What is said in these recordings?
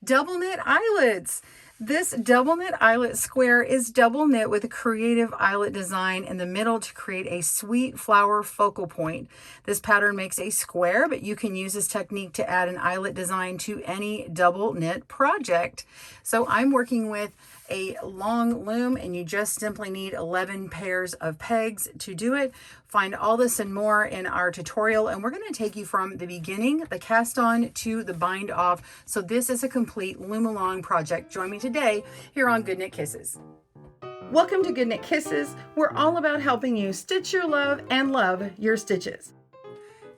double knit eyelets. This double knit eyelet square is double knit with a creative eyelet design in the middle to create a sweet flower focal point. This pattern makes a square, but you can use this technique to add an eyelet design to any double knit project. So I'm working with a long loom, and you just simply need 11 pairs of pegs to do it. Find all this and more in our tutorial, and we're going to take you from the beginning, the cast on, to the bind off. So this is a complete loom along project. Join me today here on GoodKnit Kisses. Welcome to GoodKnit Kisses. We're all about helping you stitch your love and love your stitches.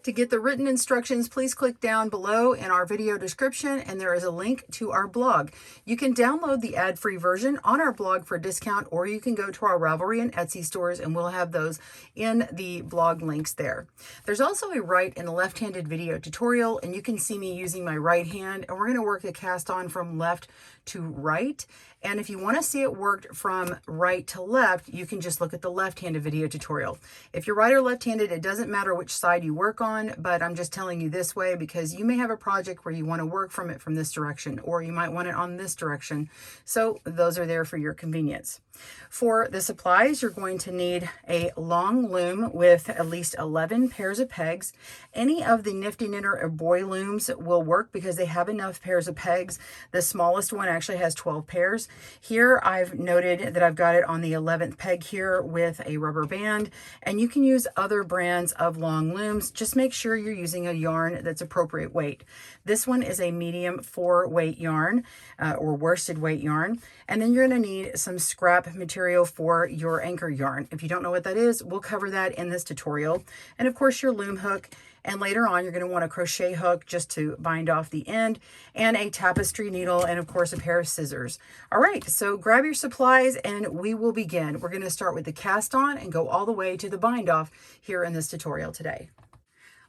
To get the written instructions, please click down below in our video description, and there is a link to our blog. You can download the ad-free version on our blog for a discount, or you can go to our Ravelry and Etsy stores, and we'll have those in the blog links there. There's also a right and left-handed video tutorial, and you can see me using my right hand, and we're going to work a cast on from left to right. And if you want to see it worked from right to left, you can just look at the left-handed video tutorial. If you're right or left-handed, it doesn't matter which side you work on, but I'm just telling you this way because you may have a project where you want to work from it from this direction, or you might want it on this direction. So those are there for your convenience. For the supplies, you're going to need a long loom with at least 11 pairs of pegs. Any of the Nifty Knitter or Boy looms will work because they have enough pairs of pegs. The smallest one actually has 12 pairs. Here I've noted that I've got it on the 11th peg here with a rubber band, and you can use other brands of long looms. Just make sure you're using a yarn that's appropriate weight. This one is a medium 4 weight yarn or worsted weight yarn, and then you're going to need some scrap material for your anchor yarn. If you don't know what that is, we'll cover that in this tutorial. And of course your loom hook, and later on you're going to want a crochet hook just to bind off the end, and a tapestry needle, and of course a pair of scissors. All right, so grab your supplies and we will begin. We're going to start with the cast on and go all the way to the bind off here in this tutorial today.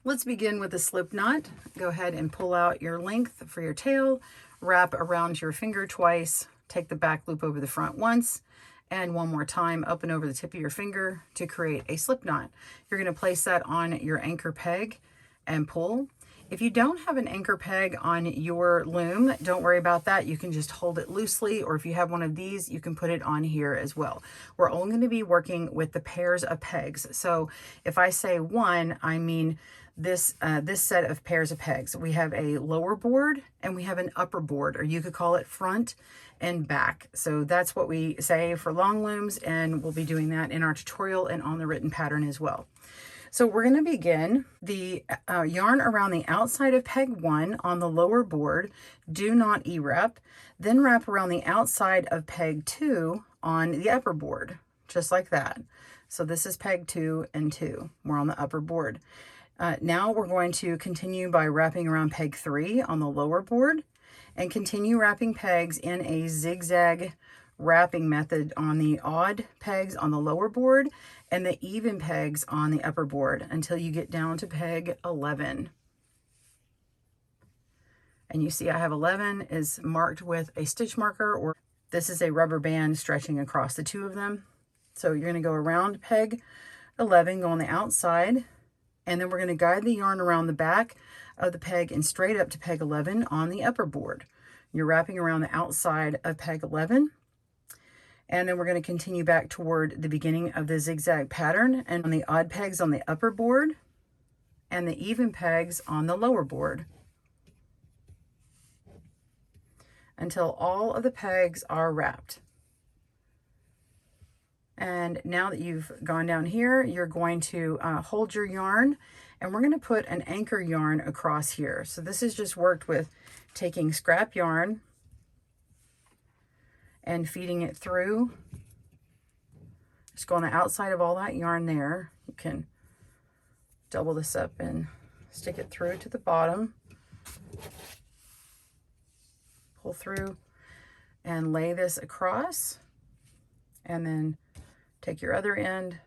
Let's begin with the slip knot. Go ahead and pull out your length for your tail, wrap around your finger twice, take the back loop over the front once, and one more time up and over the tip of your finger to create a slip knot. You're going to place that on your anchor peg and pull. If you don't have an anchor peg on your loom, don't worry about that. You can just hold it loosely, or if you have one of these, you can put it on here as well. We're only going to be working with the pairs of pegs. So if I say one, I mean this set of pairs of pegs. We have a lower board and we have an upper board, or you could call it front and back. So that's what we say for long looms, and we'll be doing that in our tutorial and on the written pattern as well. So we're going to begin the yarn around the outside of peg 1 on the lower board. Do not E-wrap. Then wrap around the outside of peg 2 on the upper board, just like that. So this is peg 2 and 2. We're on the upper board. Now we're going to continue by wrapping around peg 3 on the lower board, and continue wrapping pegs in a zigzag wrapping method on the odd pegs on the lower board and the even pegs on the upper board until you get down to peg 11. And you see I have 11 is marked with a stitch marker, or this is a rubber band stretching across the two of them. So you're going to go around peg 11, go on the outside, and then we're going to guide the yarn around the back of the peg and straight up to peg 11 on the upper board. You're wrapping around the outside of peg 11, and then we're going to continue back toward the beginning of the zigzag pattern, and on the odd pegs on the upper board and the even pegs on the lower board until all of the pegs are wrapped. And now that you've gone down here, you're going to hold your yarn, and we're going to put an anchor yarn across here. So this is just worked with taking scrap yarn and feeding it through. Just go on the outside of all that yarn there. You can double this up and stick it through to the bottom. Pull through and lay this across, and then take your other end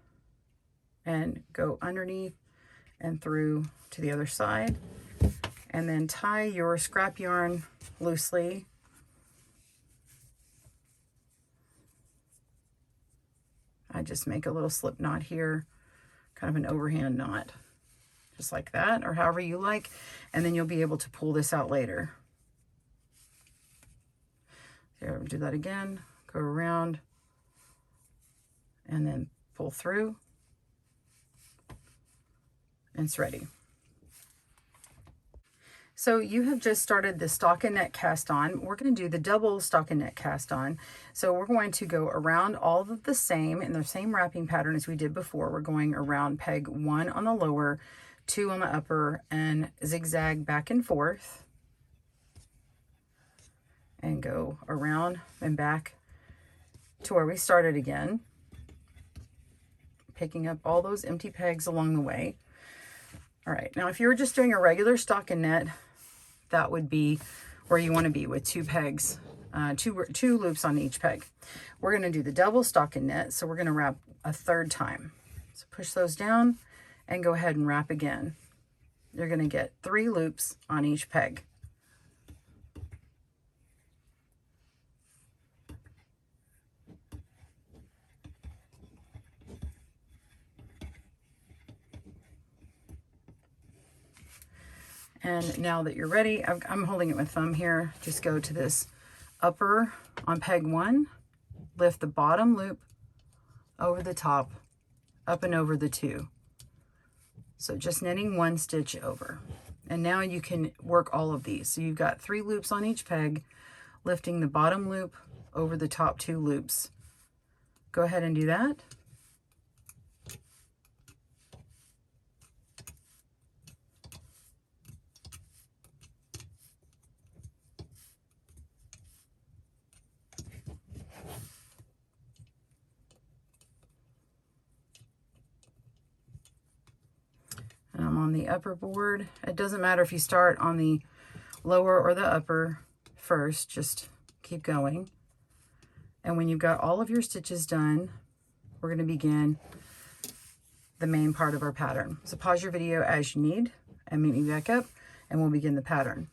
and go underneath and through to the other side, and then tie your scrap yarn loosely. I just make a little slip knot here, kind of an overhand knot, just like that, or however you like, and then you'll be able to pull this out later. Okay, do that again, go around, and then pull through, and it's ready. So you have just started the stockinette cast on. We're going to do the double stockinette cast on. So we're going to go around all of the same, in the same wrapping pattern as we did before. We're going around peg 1 on the lower, 2 on the upper, and zigzag back and forth. And go around and back to where we started again. Picking up all those empty pegs along the way. All right, now if you were just doing a regular stockinette, that would be where you want to be with 2 pegs, two loops on each peg. We're going to do the double stockinette, so we're going to wrap a 3rd time. So push those down and go ahead and wrap again. You're going to get 3 loops on each peg. And now that you're ready, I'm holding it with thumb here. Just go to this upper on peg 1, lift the bottom loop over the top, up and over the 2. So just knitting 1 stitch over. And now you can work all of these. So you've got 3 loops on each peg, lifting the bottom loop over the top 2 loops. Go ahead and do that. And I'm on the upper board. It doesn't matter if you start on the lower or the upper first, just keep going. And when you've got all of your stitches done, we're going to begin the main part of our pattern. So pause your video as you need and meet me back up and we'll begin the pattern.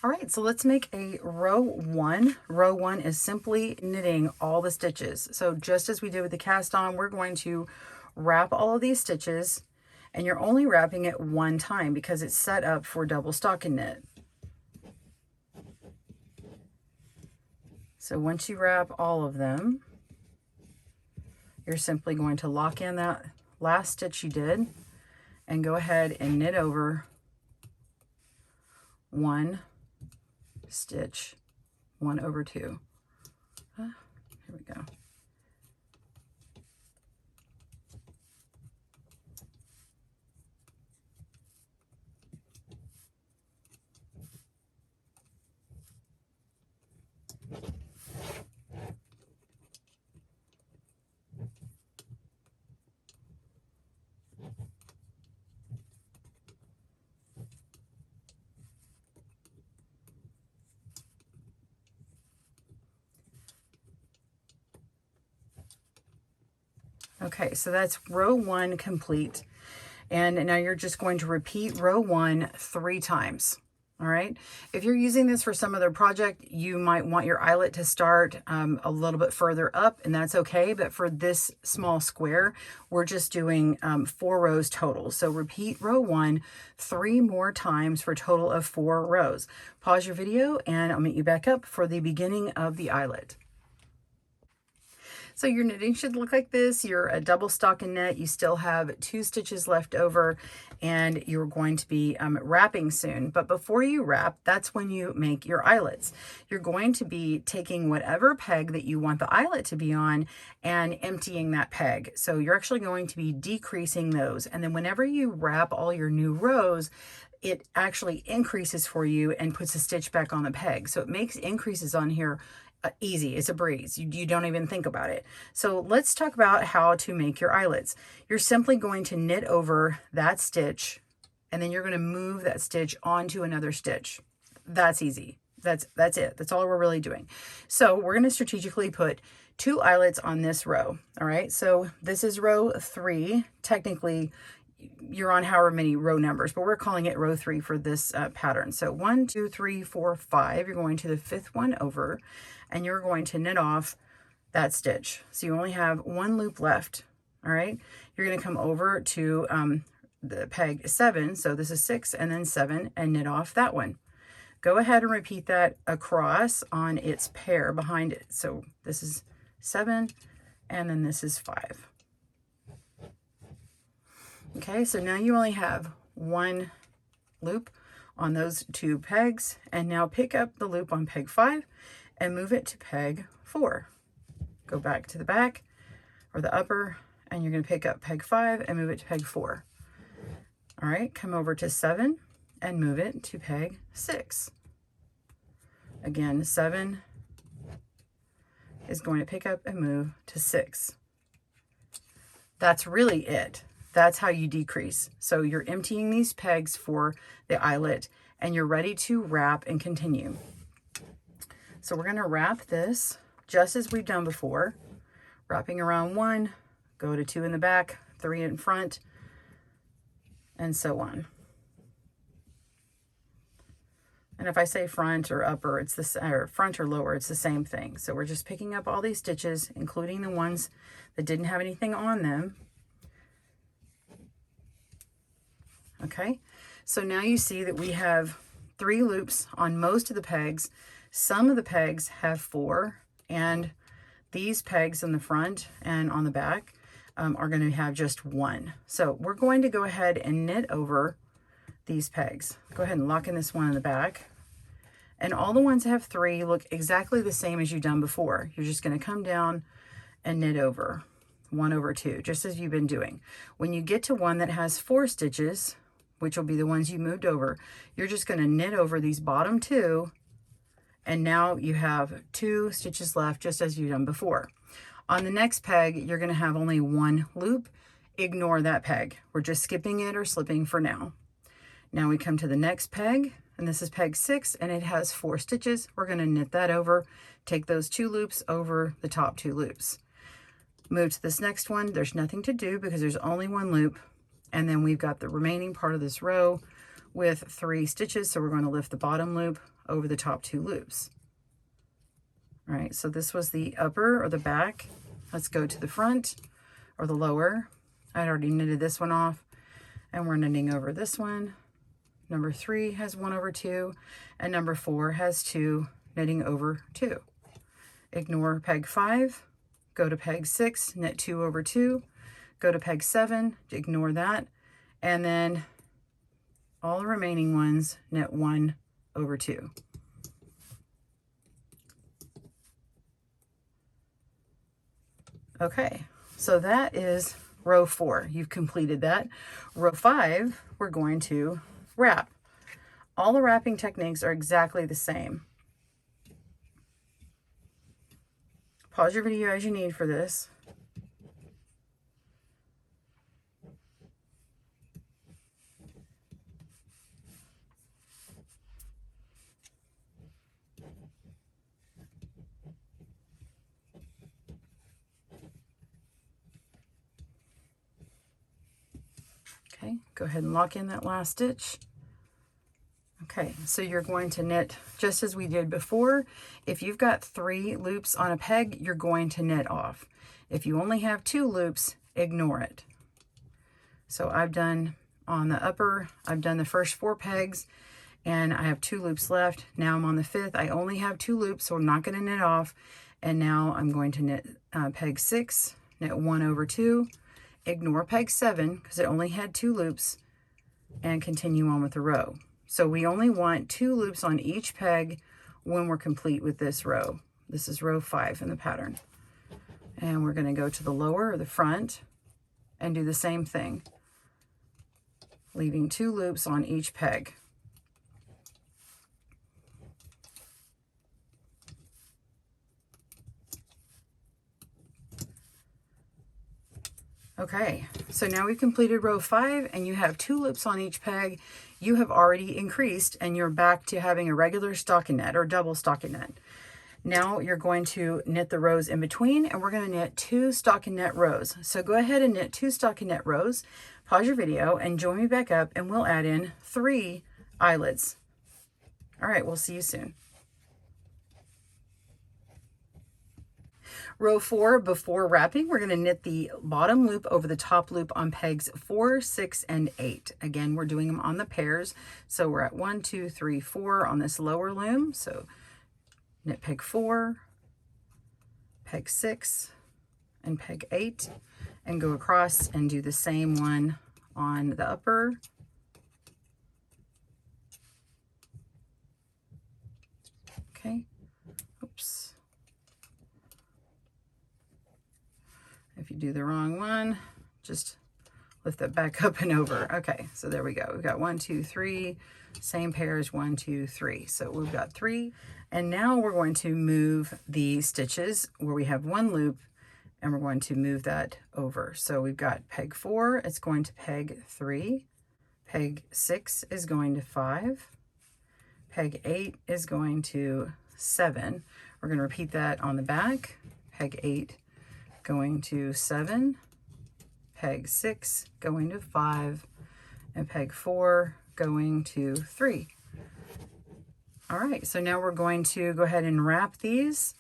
All right, so let's make a row 1. Row 1 is simply knitting all the stitches. So just as we did with the cast on, we're going to wrap all of these stitches, and you're only wrapping it 1 time because it's set up for double stockinette. So once you wrap all of them, you're simply going to lock in that last stitch you did and go ahead and knit over 1 stitch, 1 over 2. Here we go. Okay, so that's row 1 complete. And now you're just going to repeat row 1 3 times. All right. If you're using this for some other project, you might want your eyelet to start a little bit further up, and that's okay. But for this small square, we're just doing 4 rows total. So repeat row 1 3 more times for a total of 4 rows. Pause your video and I'll meet you back up for the beginning of the eyelet. So your knitting should look like this. You're a double stockinette. You still have 2 stitches left over and you're going to be wrapping soon. But before you wrap, that's when you make your eyelets. You're going to be taking whatever peg that you want the eyelet to be on and emptying that peg. So you're actually going to be decreasing those. And then whenever you wrap all your new rows, it actually increases for you and puts a stitch back on the peg. So it makes increases on here easy. It's a breeze. You don't even think about it. So let's talk about how to make your eyelets. You're simply going to knit over that stitch and then you're going to move that stitch onto another stitch. That's easy. That's it. That's all we're really doing. So we're going to strategically put 2 eyelets on this row. All right. So this is row 3. Technically, you're on however many row numbers, but we're calling it row 3 for this pattern. So 1, 2, 3, 4, 5. You're going to the 5th one over and you're going to knit off that stitch. So you only have 1 loop left. All right. You're going to come over to the peg 7. So this is 6 and then 7 and knit off that one. Go ahead and repeat that across on its pair behind it. So this is 7, and then this is 5. Okay, so now you only have 1 loop on those 2 pegs, and now pick up the loop on peg 5 and move it to peg 4. Go back to the back or the upper, and you're going to pick up peg 5 and move it to peg 4. All right, come over to 7 and move it to peg 6. Again, 7 is going to pick up and move to 6. That's really it. That's how you decrease. So you're emptying these pegs for the eyelet, and you're ready to wrap and continue. So we're going to wrap this just as we've done before, wrapping around 1, go to 2 in the back, 3 in front, and so on. And if I say front or upper, it's the or front or lower, it's the same thing. So we're just picking up all these stitches, including the ones that didn't have anything on them. Okay, so now you see that we have 3 loops on most of the pegs. Some of the pegs have 4, and these pegs in the front and on the back are going to have just 1. So we're going to go ahead and knit over these pegs. Go ahead and lock in this one in the back. And all the ones that have 3 look exactly the same as you've done before. You're just going to come down and knit over 1 over 2, just as you've been doing. When you get to one that has 4 stitches, which will be the ones you moved over, you're just going to knit over these bottom 2, and now you have 2 stitches left, just as you've done before. On the next peg, you're going to have only 1 loop. Ignore that peg. We're just skipping it or slipping for now. Now we come to the next peg, and this is peg 6, and it has 4 stitches. We're going to knit that over, take those 2 loops over the top 2 loops. Move to this next one. There's nothing to do because there's only 1 loop, and then we've got the remaining part of this row with 3 stitches, so we're going to lift the bottom loop over the top 2 loops. All right, so this was the upper or the back. Let's go to the front or the lower. I'd already knitted this one off, and we're knitting over this one. Number 3 has 1 over 2, and number 4 has 2, knitting over 2. Ignore peg 5, go to peg 6, knit 2 over 2, go to peg 7, ignore that, and then all the remaining ones, knit 1 over 2. Okay, so that is row 4. You've completed that. Row 5, we're going to wrap. All the wrapping techniques are exactly the same. Pause your video as you need for this. Okay, go ahead and lock in that last stitch. Okay, so you're going to knit just as we did before. If you've got 3 loops on a peg, you're going to knit off. If you only have 2 loops, ignore it. So I've done on the upper, I've done the first 4 pegs, and I have 2 loops left. Now I'm on the 5th. I only have 2 loops, so I'm not going to knit off. And now I'm going to knit peg 6, knit 1 over 2, ignore peg 7 because it only had 2 loops, and continue on with the row. So we only want 2 loops on each peg when we're complete with this row. This is row 5 in the pattern. And we're going to go to the lower or the front and do the same thing, leaving 2 loops on each peg. Okay, so now we've completed row 5 and you have 2 loops on each peg. You have already increased and you're back to having a regular stockinette or double stockinette. Now you're going to knit the rows in between, and we're going to knit 2 stockinette rows. So go ahead and knit 2 stockinette rows, pause your video and join me back up, and we'll add in 3 eyelets. All right, we'll see you soon. Row 4, before wrapping, we're going to knit the bottom loop over the top loop on pegs 4, 6, and 8. Again, we're doing them on the pairs. So we're at 1, 2, 3, 4 on this lower loom. So knit peg 4, peg 6, and peg 8, and go across and do the same one on the upper. Okay. Oops. If you do the wrong one, just lift that back up and over. Okay, so there we go. We've got 1, 2, 3, same pairs, 1, 2, 3. So we've got 3. And now we're going to move the stitches where we have 1 loop, and we're going to move that over. So we've got peg 4, it's going to peg 3. Peg 6 is going to 5. Peg 8 is going to 7. We're going to repeat that on the back. Peg 8 going to 7, peg 6 going to 5, and peg 4 going to 3. All right, so now we're going to go ahead and wrap these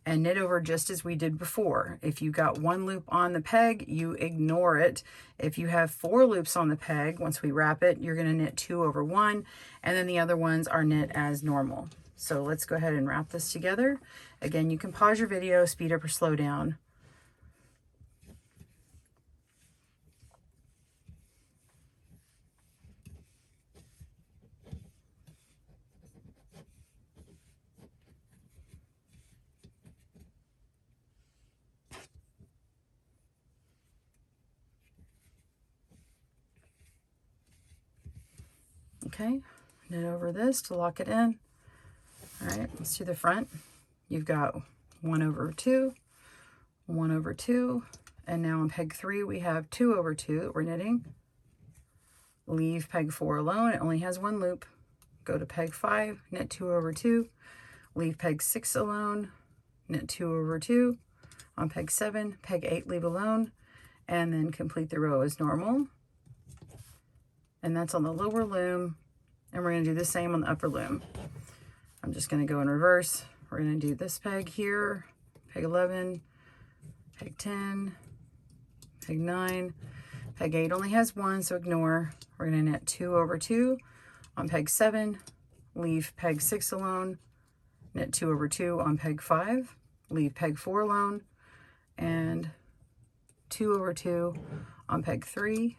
and knit over just as we did before. If you got 1 loop on the peg, you ignore it. If you have 4 loops on the peg, once we wrap it, you're going to knit 2 over 1, and then the other ones are knit as normal. So let's go ahead and wrap this together. Again, you can pause your video, speed up or slow down. Okay, knit over this to lock it in. All right, let's do the front. You've got 1 over 2, 1 over 2, and now on peg 3 we have 2 over 2 that we're knitting. Leave peg 4 alone, it only has 1 loop. Go to peg 5, knit 2 over 2. Leave peg 6 alone, knit 2 over 2. On peg 7, peg 8 leave alone, and then complete the row as normal. And that's on the lower loom, and we're going to do the same on the upper loom. I'm just going to go in reverse. We're going to do this peg here, peg 11, peg 10, peg 9, peg 8 only has 1, so ignore. We're going to knit 2 over 2 on peg 7, leave peg 6 alone, knit 2 over 2 on peg 5, leave peg 4 alone, and 2 over 2 on peg 3,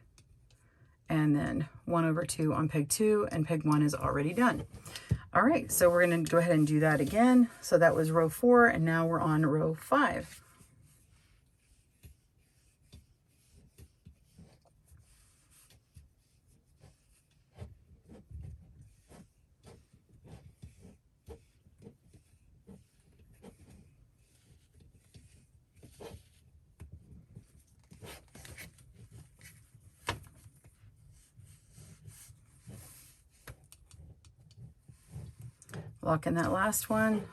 and then 1 over 2 on peg 2, and peg 1 is already done. All right, so we're going to go ahead and do that again. So that was row 4, and now we're on row 5. Lock in that last one.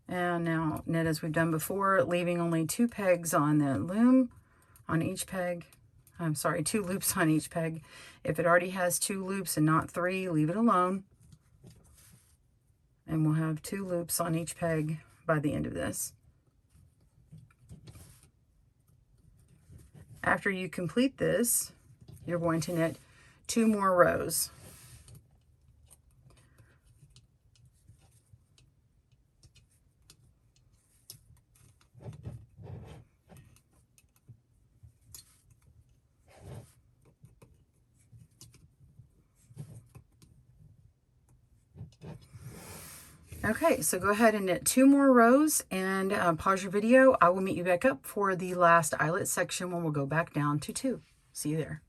And now knit as we've done before, leaving only 2 pegs on the loom on each peg. I'm sorry, 2 loops on each peg. If it already has 2 loops and not 3, leave it alone. And we'll have 2 loops on each peg by the end of this. After you complete this, you're going to knit 2 more rows. Okay, so go ahead and knit 2 more rows and pause your video. I will meet you back up for the last eyelet section when we'll go back down to 2. See you there.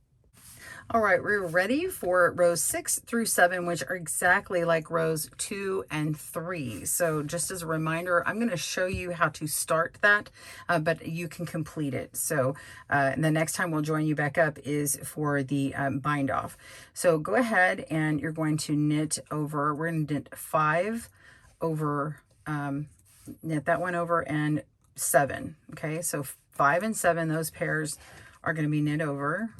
All right, we're ready for rows 6 through 7, which are exactly like rows 2 and 3. So just as a reminder, I'm going to show you how to start that, but you can complete it. So and the next time we'll join you back up is for the bind off. So go ahead and you're going to knit over, we're going to knit 5 over, knit that one over, and 7. Okay, so 5 and 7, those pairs are going to be knit over.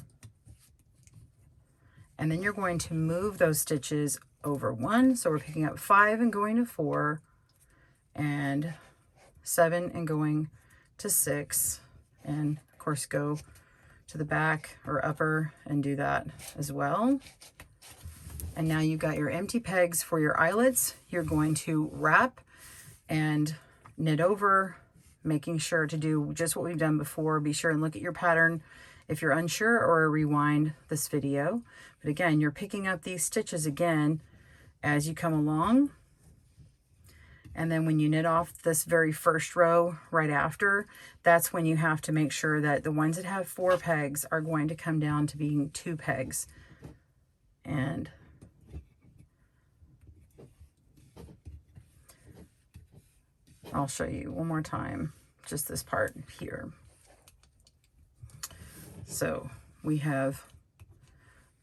And then you're going to move those stitches over 1. So we're picking up 5 and going to 4, and 7 and going to 6, and of course go to the back or upper and do that as well. And now you've got your empty pegs for your eyelets. You're going to wrap and knit over, making sure to do just what we've done before. Be sure and look at your pattern if you're unsure, or rewind this video. But again, you're picking up these stitches again as you come along. And then when you knit off this very first row right after, that's when you have to make sure that the ones that have 4 pegs are going to come down to being 2 pegs. And I'll show you one more time, just this part here. So we have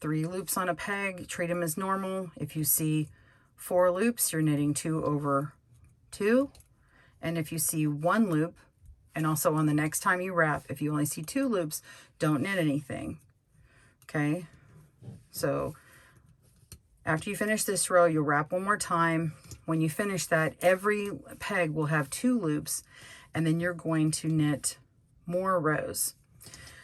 3 loops on a peg, treat them as normal. If you see 4 loops, you're knitting 2 over 2. And if you see 1 loop, and also on the next time you wrap, if you only see 2 loops, don't knit anything. Okay, so after you finish this row, you'll wrap one more time. When you finish that, every peg will have 2 loops, and then you're going to knit more rows.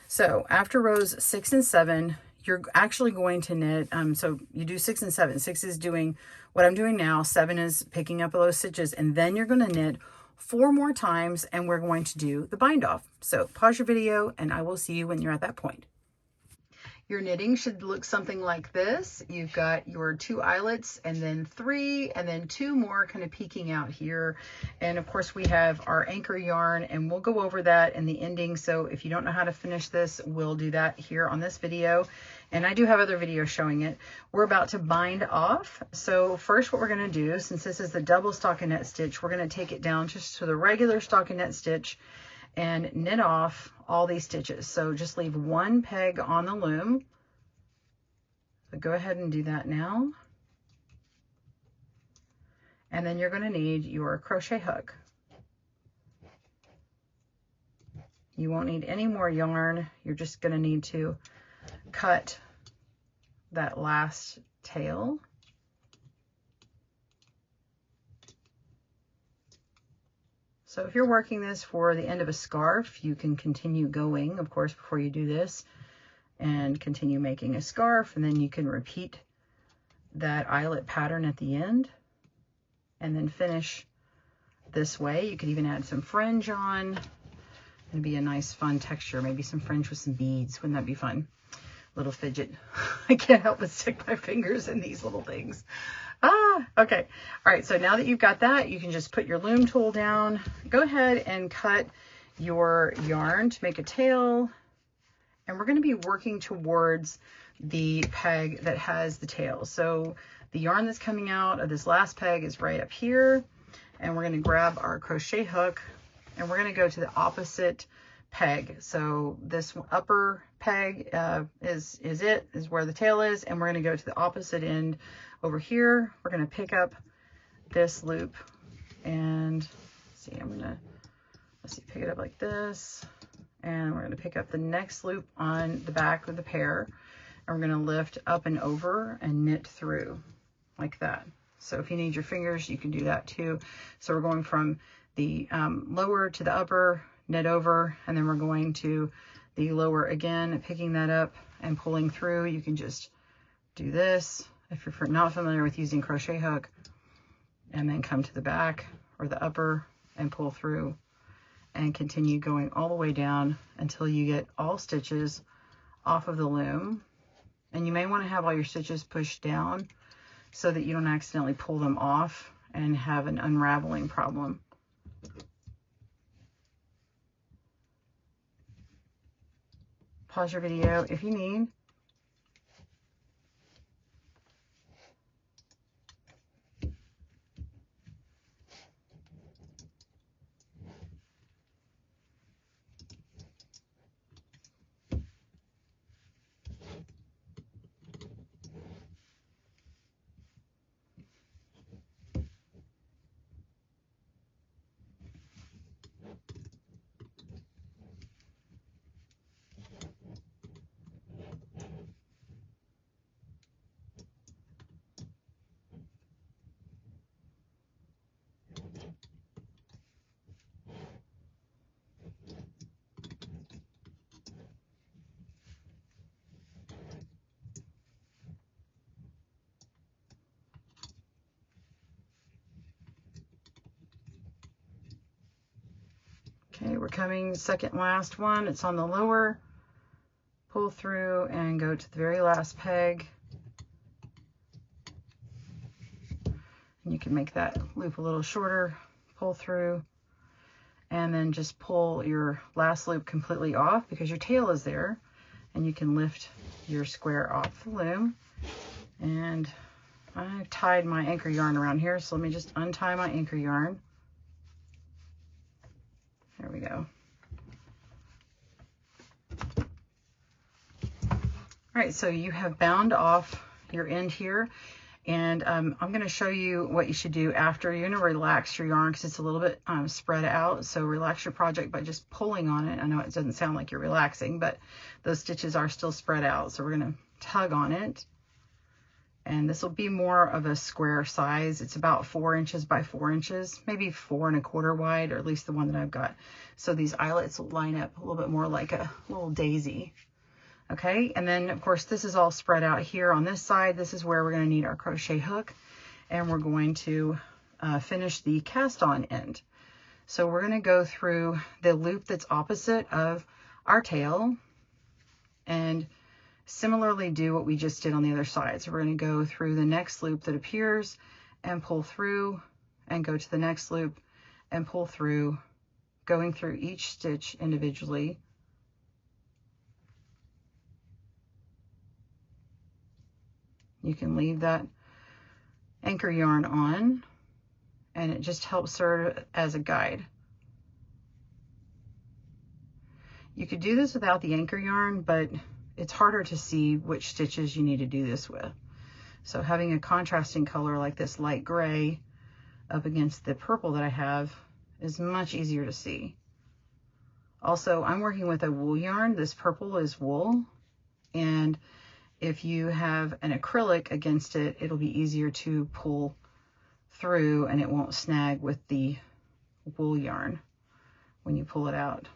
So after rows 6 and 7, you're actually going to knit, so you do 6 and 7. 6 is doing what I'm doing now, 7 is picking up those stitches, and then you're going to knit 4 more times, and we're going to do the bind off. So pause your video, and I will see you when you're at that point. Your knitting should look something like this. You've got your 2 eyelets, and then 3, and then 2 more kind of peeking out here. And of course we have our anchor yarn, and we'll go over that in the ending. So if you don't know how to finish this, we'll do that here on this video. And I do have other videos showing it. We're about to bind off. So first what we're gonna do, since this is the double stockinette stitch, we're gonna take it down just to the regular stockinette stitch and knit off all these stitches. So just leave 1 peg on the loom. So go ahead and do that now. And then you're going to need your crochet hook. You won't need any more yarn. You're just going to need to cut that last tail. So if you're working this for the end of a scarf, you can continue going, of course, before you do this, and continue making a scarf, and then you can repeat that eyelet pattern at the end and then finish this way. You could even add some fringe on. It'd be a nice fun texture, maybe some fringe with some beads. Wouldn't that be fun? Little fidget. I can't help but stick my fingers in these little things. Okay. All right, so now that you've got that, you can just put your loom tool down. Go ahead and cut your yarn to make a tail. And we're going to be working towards the peg that has the tail. So the yarn that's coming out of this last peg is right up here. And we're going to grab our crochet hook, and we're going to go to the opposite peg. So this upper peg is where the tail is, and we're going to go to the opposite end over here. We're going to pick up this loop, and see, let's see, pick it up like this, and we're going to pick up the next loop on the back of the pair, and we're going to lift up and over and knit through like that. So if you need your fingers, you can do that too. So we're going from the lower to the upper, knit over, and then we're going to the lower again, picking that up and pulling through. You can just do this if you're not familiar with using crochet hook, and then come to the back or the upper and pull through, and continue going all the way down until you get all stitches off of the loom. And you may want to have all your stitches pushed down so that you don't accidentally pull them off and have an unraveling problem. Pause your video if you need. we're coming second last one. It's on the lower. Pull through and go to the very last peg. And you can make that loop a little shorter. Pull through and then just pull your last loop completely off because your tail is there, and you can lift your square off the loom. And I've tied my anchor yarn around here, so let me just untie my anchor yarn. There we go. All right, so you have bound off your end here. And I'm going to show you what you should do after. You're going to relax your yarn because it's a little bit spread out. So relax your project by just pulling on it. I know it doesn't sound like you're relaxing, but those stitches are still spread out. So we're going to tug on it. And this will be more of a square size. It's about 4 inches by 4 inches, maybe 4 1/4 wide, or at least the one that I've got. So these eyelets will line up a little bit more like a little daisy. Okay, and then of course this is all spread out here on this side. This is where we're going to need our crochet hook, and we're going to finish the cast on end. So we're going to go through the loop that's opposite of our tail and similarly do what we just did on the other side. So we're going to go through the next loop that appears and pull through and go to the next loop and pull through, going through each stitch individually. You can leave that anchor yarn on, and it just helps serve as a guide. You could do this without the anchor yarn, but it's harder to see which stitches you need to do this with. So having a contrasting color like this light gray up against the purple that I have is much easier to see. Also, I'm working with a wool yarn. This purple is wool, and if you have an acrylic against it, it'll be easier to pull through and it won't snag with the wool yarn when you pull it out.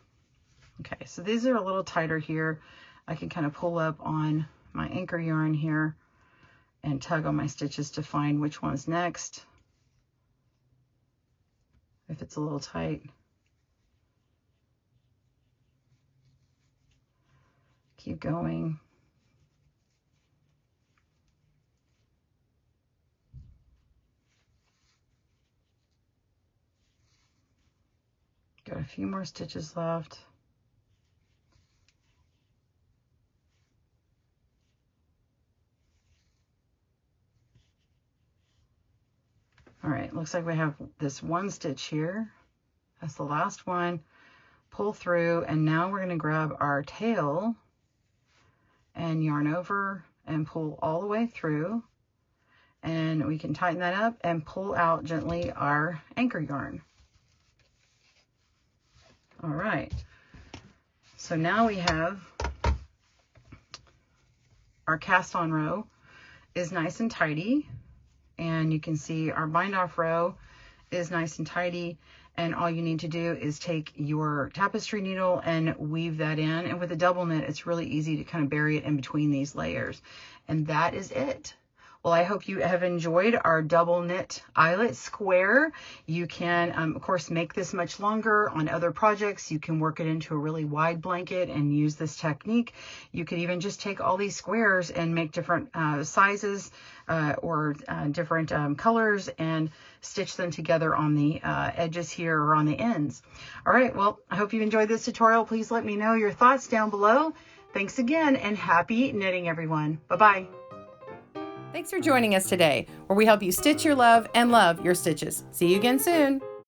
Okay, so these are a little tighter here. I can kind of pull up on my anchor yarn here and tug on my stitches to find which one's next. If it's a little tight. Keep going. Got a few more stitches left. All right, looks like we have this one stitch here. That's the last one. Pull through, and now we're going to grab our tail and yarn over and pull all the way through. And we can tighten that up and pull out gently our anchor yarn. All right, so now we have our cast on row is nice and tidy, and you can see our bind off row is nice and tidy, and all you need to do is take your tapestry needle and weave that in, and with a double knit it's really easy to kind of bury it in between these layers, and that is it. Well, I hope you have enjoyed our double knit eyelet square. You can, of course, make this much longer on other projects. You can work it into a really wide blanket and use this technique. You could even just take all these squares and make different sizes or different colors and stitch them together on the edges here or on the ends. All right, well, I hope you enjoyed this tutorial. Please let me know your thoughts down below. Thanks again, and happy knitting, everyone. Bye-bye. Thanks for joining us today, where we help you stitch your love and love your stitches. See you again soon.